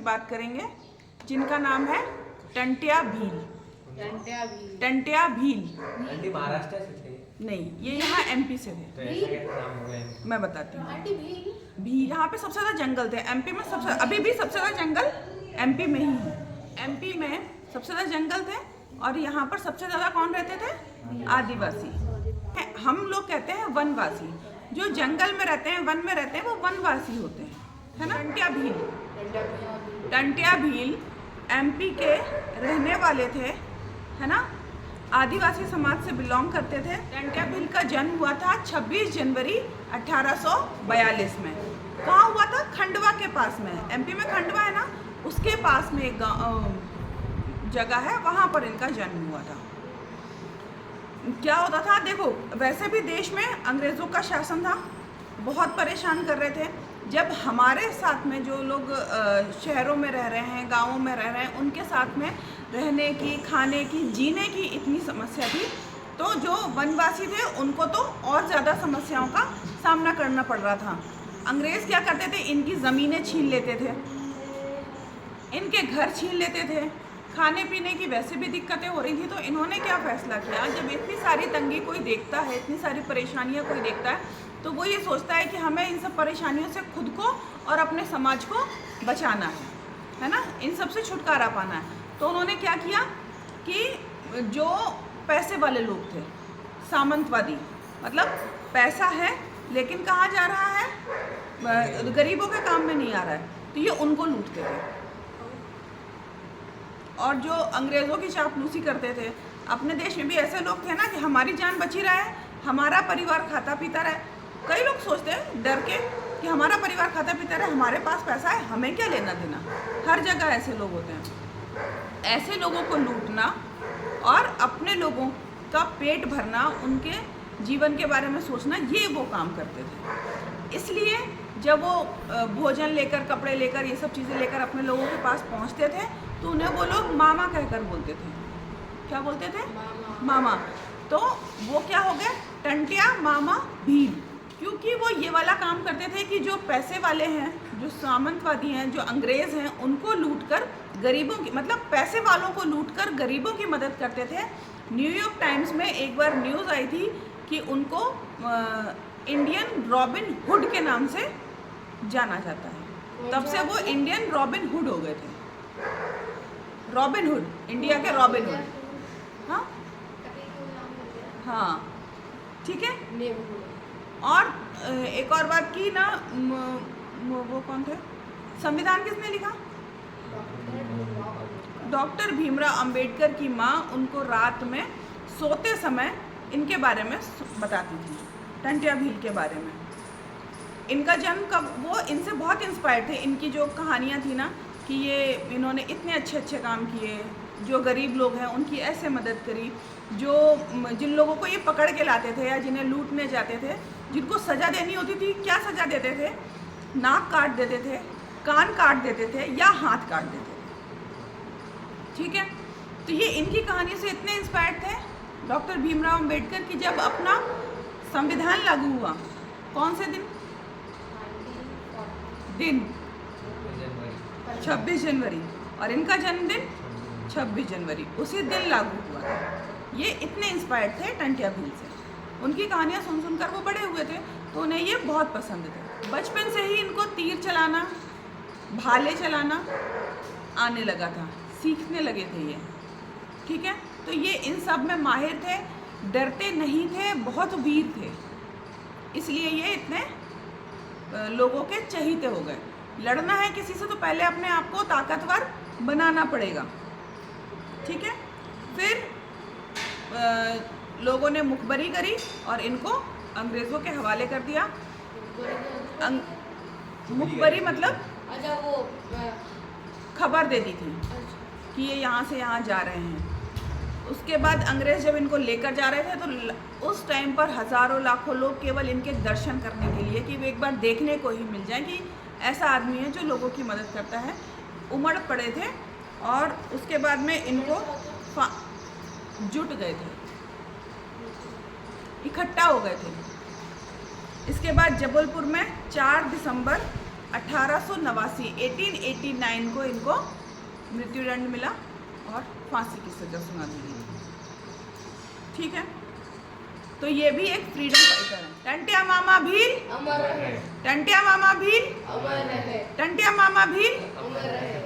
की बात करेंगे जिनका नाम है टंट्या भील। टंट्या भील महाराष्ट्र से थे? नहीं, ये यहाँ एमपी से थे। तो ऐसा कैसे नाम हो गया? मैं बताती हूँ। भील यहाँ पे सबसे ज़्यादा जंगल थे एमपी में, सबसे अभी भी सबसे ज़्यादा जंगल एमपी में ही है। एमपी में सबसे ज़्यादा जंगल थे और यहाँ पर सबसे ज़्यादा कौन रहते थे? आदिवासी। हम लोग कहते हैं वनवासी, जो जंगल में रहते हैं, वन में रहते हैं, वो वनवासी होते हैं, है ना। टंट्या भील एमपी के रहने वाले थे, है ना, आदिवासी समाज से बिलोंग करते थे। टंट्या भील का जन्म हुआ था 26 जनवरी 1842 में। कहाँ हुआ था? खंडवा के पास में। एमपी में खंडवा है ना, उसके पास में एक जगह है, वहाँ पर इनका जन्म हुआ था। क्या होता था, देखो वैसे भी देश में अंग्रेज़ों का शासन था, बहुत परेशान कर रहे थे। जब हमारे साथ में जो लोग शहरों में रह रहे हैं, गाँवों में रह रहे हैं, उनके साथ में रहने की, खाने की, जीने की इतनी समस्या थी, तो जो वनवासी थे उनको तो और ज़्यादा समस्याओं का सामना करना पड़ रहा था। अंग्रेज़ क्या करते थे? इनकी ज़मीनें छीन लेते थे, इनके घर छीन लेते थे, खाने पीने की वैसे भी दिक्कतें हो रही थी। तो इन्होंने क्या फैसला किया, जब इतनी सारी तंगी कोई देखता है, इतनी सारी परेशानियां कोई देखता है, तो वो ये सोचता है कि हमें इन सब परेशानियों से खुद को और अपने समाज को बचाना है ना, इन सब से छुटकारा पाना है। तो उन्होंने क्या किया कि जो पैसे वाले लोग थे, सामंतवादी, मतलब पैसा है लेकिन कहाँ जा रहा है? गरीबों के काम में नहीं आ रहा है, तो ये उनको लूटते थे। और जो अंग्रेज़ों की चापलूसी करते थे, अपने देश में भी ऐसे लोग थे ना कि हमारी जान बची रहा है, हमारा परिवार खाता पीता रहे। कई लोग सोचते हैं डर के कि हमारा परिवार खाता पीता रहे, हमारे पास पैसा है, हमें क्या लेना देना। हर जगह ऐसे लोग होते हैं। ऐसे लोगों को लूटना और अपने लोगों का पेट भरना, उनके जीवन के बारे में सोचना, ये वो काम करते थे। इसलिए जब वो भोजन लेकर, कपड़े लेकर, ये सब चीज़ें लेकर अपने लोगों के पास पहुंचते थे, तो उन्हें वो लोग मामा कहकर बोलते थे। क्या बोलते थे? मामा। तो वो क्या हो गया? टंट्या मामा भील, क्योंकि वो ये वाला काम करते थे कि जो पैसे वाले हैं, जो सामंतवादी हैं, जो अंग्रेज़ हैं, उनको लूटकर गरीबों की, मतलब पैसे वालों को लूटकर गरीबों की मदद करते थे। न्यूयॉर्क टाइम्स में एक बार न्यूज़ आई थी कि उनको इंडियन रॉबिन हुड के नाम से जाना जाता है। तब से वो इंडियन रॉबिन हुड हो गए थे। रॉबिन हुड, इंडिया के रॉबिन हुड। हाँ हाँ, ठीक है। और एक और बात की ना, वो कौन थे? संविधान किसने लिखा? डॉक्टर भीमराव अंबेडकर की माँ उनको रात में सोते समय इनके बारे में बताती थी, टंट्या भील के बारे में। इनका जन्म कब, वो इनसे बहुत इंस्पायर थे। इनकी जो कहानियाँ थी ना कि ये इन्होंने इतने अच्छे अच्छे काम किए, जो गरीब लोग हैं उनकी ऐसे मदद करी, जो जिन लोगों को ये पकड़ के लाते थे या जिन्हें लूटने जाते थे, जिनको सज़ा देनी होती थी, क्या सज़ा देते थे? नाक काट देते थे, कान काट देते थे या हाथ काट देते थे, ठीक है। तो ये इनकी कहानी से इतने इंस्पायर्ड थे डॉक्टर भीमराव अंबेडकर की, जब अपना संविधान लागू हुआ, कौन से दिन? 26 जनवरी, और इनका जन्मदिन 26 जनवरी, उसी दिन लागू हुआ था। ये इतने इंस्पायर्ड थे टंट्या भील से, उनकी कहानियाँ सुन सुनकर वो बड़े हुए थे, तो उन्हें ये बहुत पसंद थे। बचपन से ही इनको तीर चलाना, भाले चलाना आने लगा था, सीखने लगे थे ये, ठीक है। तो ये इन सब में माहिर थे, डरते नहीं थे, बहुत वीर थे, इसलिए ये इतने लोगों के चहीते हो गए। लड़ना है किसी से तो पहले अपने आप को ताकतवर बनाना पड़ेगा, ठीक है। फिर लोगों ने मुखबरी करी और इनको अंग्रेज़ों के हवाले कर दिया। मुखबरी मतलब वो खबर दे दी थी कि ये यहाँ से यहाँ जा रहे हैं। उसके बाद अंग्रेज़ जब इनको लेकर जा रहे थे तो उस टाइम पर हज़ारों लाखों लोग केवल इनके दर्शन करने के लिए, कि वो एक बार देखने को ही मिल जाए कि ऐसा आदमी है जो लोगों की मदद करता है, उमड़ पड़े थे। और उसके बाद में इनको जुट गए थे, इकट्ठा हो गए थे। इसके बाद जबलपुर में 4 दिसंबर 1889 को इनको मृत्युदंड मिला और फांसी की सजा सुना दी गई। ठीक है, तो ये भी एक फ्रीडम फाइटर है। टंटिया मामा भील अमर रहे, टंटिया मामा भील अमर रहे, टंटिया मामा भील अमर रहे।